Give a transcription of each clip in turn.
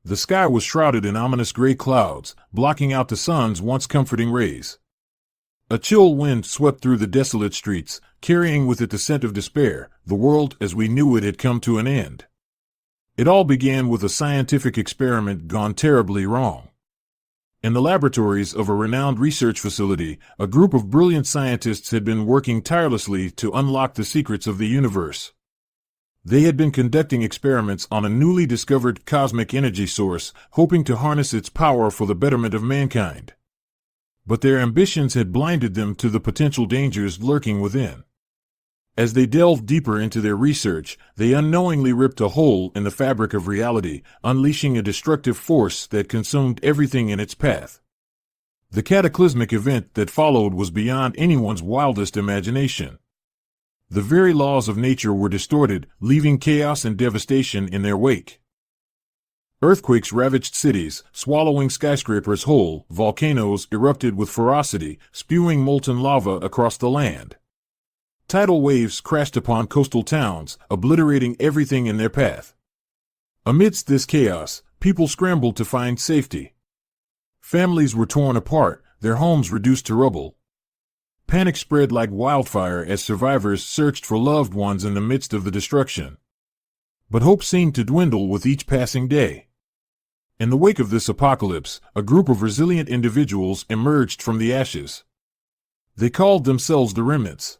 The sky was shrouded in ominous gray clouds, blocking out the sun's once comforting rays. A chill wind swept through the desolate streets, carrying with it the scent of despair. The world as we knew it had come to an end. It all began with a scientific experiment gone terribly wrong. In the laboratories of a renowned research facility, a group of brilliant scientists had been working tirelessly to unlock the secrets of the universe. They had been conducting experiments on a newly discovered cosmic energy source, hoping to harness its power for the betterment of mankind. But their ambitions had blinded them to the potential dangers lurking within. As they delved deeper into their research, they unknowingly ripped a hole in the fabric of reality, unleashing a destructive force that consumed everything in its path. The cataclysmic event that followed was beyond anyone's wildest imagination. The very laws of nature were distorted, leaving chaos and devastation in their wake. Earthquakes ravaged cities, swallowing skyscrapers whole. Volcanoes erupted with ferocity, spewing molten lava across the land. Tidal waves crashed upon coastal towns, obliterating everything in their path. Amidst this chaos, people scrambled to find safety. Families were torn apart, their homes reduced to rubble. Panic spread like wildfire as survivors searched for loved ones in the midst of the destruction. But hope seemed to dwindle with each passing day. In the wake of this apocalypse, a group of resilient individuals emerged from the ashes. They called themselves the Remnants.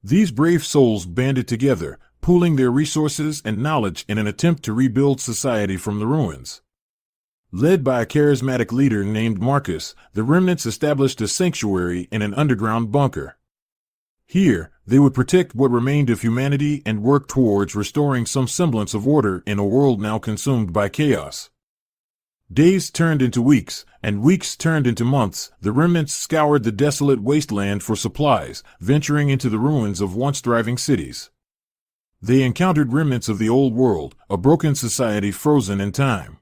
These brave souls banded together, pooling their resources and knowledge in an attempt to rebuild society from the ruins. Led by a charismatic leader named Marcus, the Remnants established a sanctuary in an underground bunker. Here, they would protect what remained of humanity and work towards restoring some semblance of order in a world now consumed by chaos. Days turned into weeks, and weeks turned into months. The Remnants scoured the desolate wasteland for supplies, venturing into the ruins of once thriving cities. They encountered remnants of the old world, a broken society frozen in time.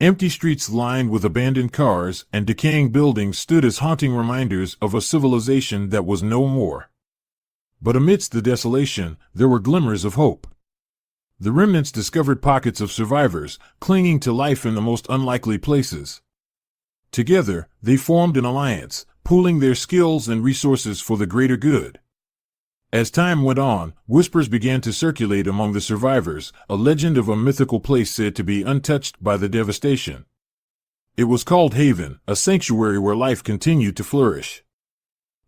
Empty streets lined with abandoned cars and decaying buildings stood as haunting reminders of a civilization that was no more. But amidst the desolation, there were glimmers of hope. The Remnants discovered pockets of survivors, clinging to life in the most unlikely places. Together, they formed an alliance, pooling their skills and resources for the greater good. As time went on, whispers began to circulate among the survivors, a legend of a mythical place said to be untouched by the devastation. It was called Haven, a sanctuary where life continued to flourish.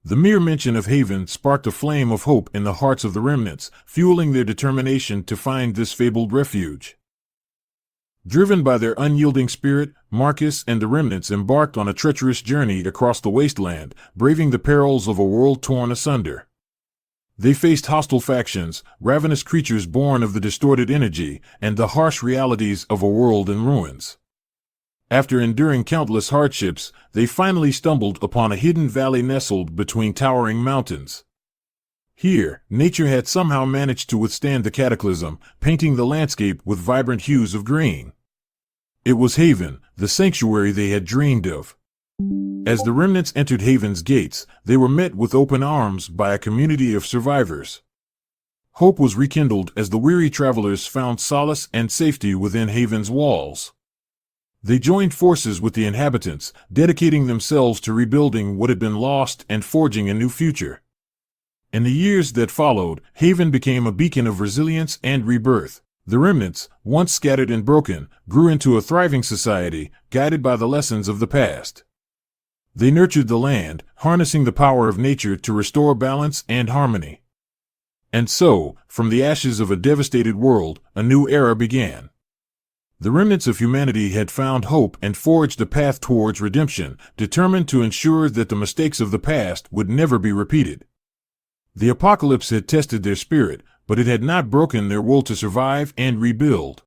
The mere mention of Haven sparked a flame of hope in the hearts of the Remnants, fueling their determination to find this fabled refuge. Driven by their unyielding spirit, Marcus and the Remnants embarked on a treacherous journey across the wasteland, braving the perils of a world torn asunder. They faced hostile factions, ravenous creatures born of the distorted energy, and the harsh realities of a world in ruins. After enduring countless hardships, they finally stumbled upon a hidden valley nestled between towering mountains. Here, nature had somehow managed to withstand the cataclysm, painting the landscape with vibrant hues of green. It was Haven, the sanctuary they had dreamed of. As the Remnants entered Haven's gates, they were met with open arms by a community of survivors. Hope was rekindled as the weary travelers found solace and safety within Haven's walls. They joined forces with the inhabitants, dedicating themselves to rebuilding what had been lost and forging a new future. In the years that followed, Haven became a beacon of resilience and rebirth. The Remnants, once scattered and broken, grew into a thriving society, guided by the lessons of the past. They nurtured the land, harnessing the power of nature to restore balance and harmony. And so, from the ashes of a devastated world, a new era began. The remnants of humanity had found hope and forged a path towards redemption, determined to ensure that the mistakes of the past would never be repeated. The apocalypse had tested their spirit, but it had not broken their will to survive and rebuild.